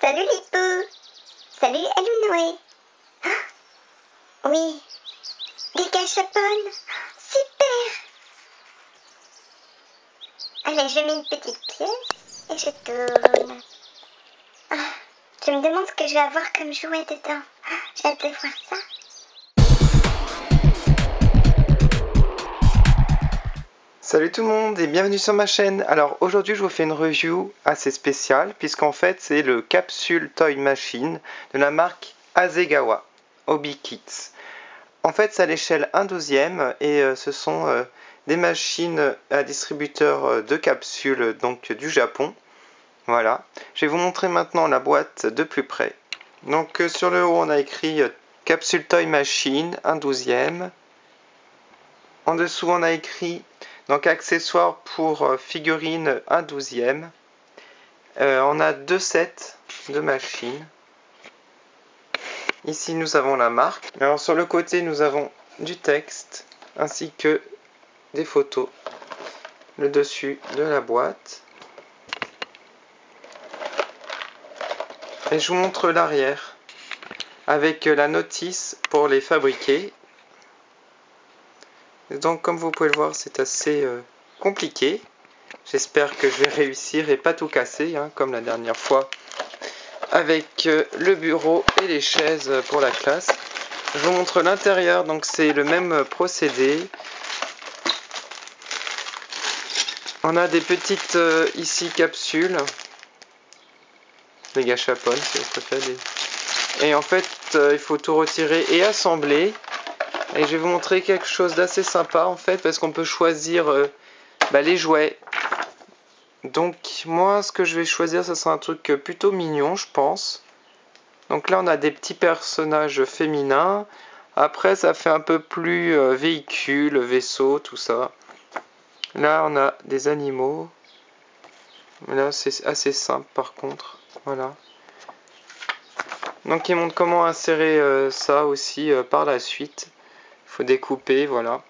Salut Lipou. Salut Elounoé. Oui, des gâchapones. Super. Allez, je mets une petite pièce et je tourne. Je me demande ce que je vais avoir comme jouet dedans. J'ai hâte de voir ça. Salut tout le monde et bienvenue sur ma chaîne. Alors aujourd'hui je vous fais une review assez spéciale puisqu'en fait c'est le Capsule Toy Machine de la marque Hasegawa Hobby Kits. En fait c'est à l'échelle 1/12 et ce sont des machines à distributeur de capsules donc du Japon. Voilà, je vais vous montrer maintenant la boîte de plus près. Donc sur le haut on a écrit Capsule Toy Machine 1/12. En dessous on a écrit donc accessoires pour figurines 1/12. On a 2 sets de machines. Ici nous avons la marque. Alors sur le côté nous avons du texte ainsi que des photos. Le dessus de la boîte. Et je vous montre l'arrière avec la notice pour les fabriquer. Donc comme vous pouvez le voir c'est assez compliqué. J'espère que je vais réussir et pas tout casser comme la dernière fois avec le bureau et les chaises pour la classe. Je vous montre l'intérieur, donc c'est le même procédé. On a des petites ici capsules, des gâchapones si vous préférez. Et en fait il faut tout retirer et assembler. Et je vais vous montrer quelque chose d'assez sympa en fait parce qu'on peut choisir les jouets. Donc moi ce que je vais choisir ce sera un truc plutôt mignon je pense. Donc là on a des petits personnages féminins. Après ça fait un peu plus véhicule, vaisseau, tout ça. Là on a des animaux. Là c'est assez simple par contre. Voilà. Donc il montre comment insérer ça aussi par la suite. Il faut découper, voilà.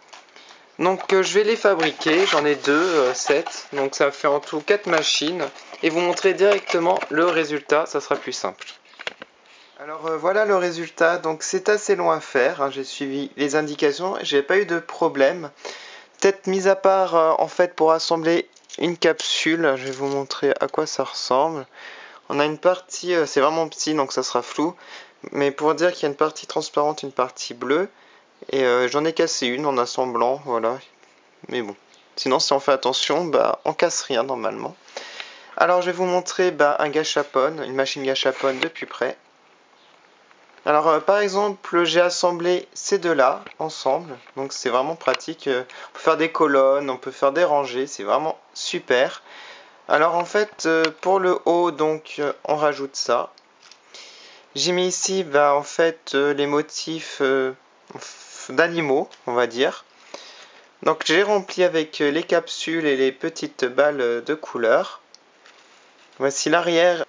Donc je vais les fabriquer, j'en ai 2 sets, donc ça fait en tout 4 machines, et vous montrer directement le résultat, ça sera plus simple. Alors voilà le résultat, donc c'est assez long à faire, j'ai suivi les indications, j'ai pas eu de problème. Peut-être mis à part en fait pour assembler une capsule, je vais vous montrer à quoi ça ressemble. On a une partie, c'est vraiment petit donc ça sera flou, mais pour dire qu'il y a une partie transparente, une partie bleue. Et j'en ai cassé une en assemblant, voilà. Mais bon, sinon si on fait attention, on casse rien normalement. Alors je vais vous montrer un gâchapone, une machine gâchapone de plus près. Alors par exemple, j'ai assemblé ces deux-là ensemble, donc c'est vraiment pratique. On peut faire des colonnes, on peut faire des rangées, c'est vraiment super. Alors en fait, pour le haut, donc on rajoute ça. J'ai mis ici en fait les motifs d'animaux, on va dire. Donc j'ai rempli avec les capsules et les petites balles de couleur. Voici l'arrière.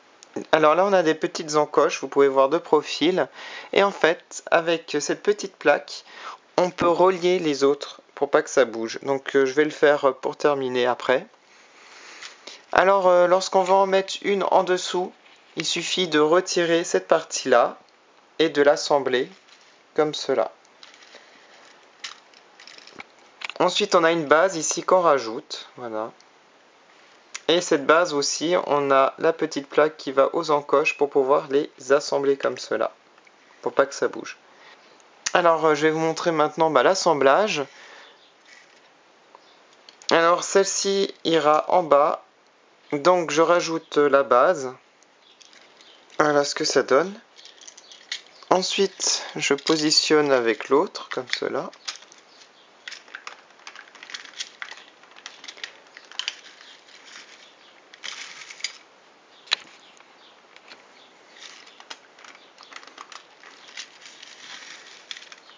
Alors là on a des petites encoches, vous pouvez voir de profil. Et en fait, avec cette petite plaque, on peut relier les autres pour pas que ça bouge. Donc je vais le faire pour terminer après. Alors lorsqu'on va en mettre une en dessous, il suffit de retirer cette partie-là et de l'assembler comme cela. Ensuite, on a une base ici qu'on rajoute, voilà. Et cette base aussi, on a la petite plaque qui va aux encoches pour pouvoir les assembler comme cela, pour pas que ça bouge. Alors, je vais vous montrer maintenant l'assemblage. Alors, celle-ci ira en bas, donc je rajoute la base. Voilà ce que ça donne. Ensuite, je positionne avec l'autre, comme cela.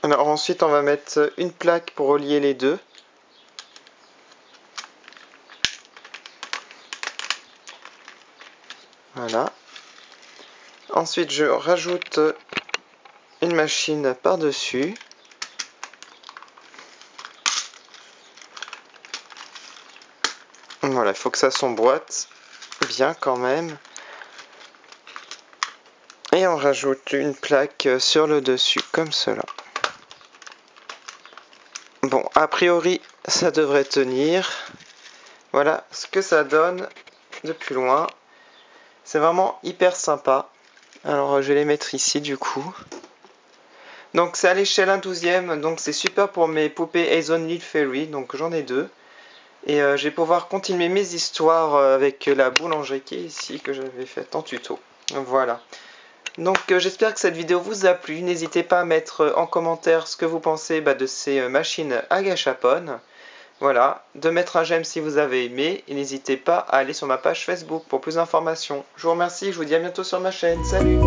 Alors ensuite on va mettre une plaque pour relier les deux. Voilà. Ensuite je rajoute une machine par-dessus. Voilà, il faut que ça s'emboîte bien quand même. Et on rajoute une plaque sur le dessus, comme cela. Bon, a priori, ça devrait tenir. Voilà ce que ça donne de plus loin. C'est vraiment hyper sympa. Alors, je vais les mettre ici, du coup. Donc, c'est à l'échelle 1/12. Donc, c'est super pour mes poupées Hazel Little Fairy. Donc, j'en ai 2. Et je vais pouvoir continuer mes histoires avec la boulangerie qui est ici, que j'avais faite en tuto. Voilà. Donc j'espère que cette vidéo vous a plu. N'hésitez pas à mettre en commentaire ce que vous pensez de ces machines à gâchapon. Voilà, de mettre un j'aime si vous avez aimé. Et n'hésitez pas à aller sur ma page Facebook pour plus d'informations. Je vous remercie, je vous dis à bientôt sur ma chaîne. Salut!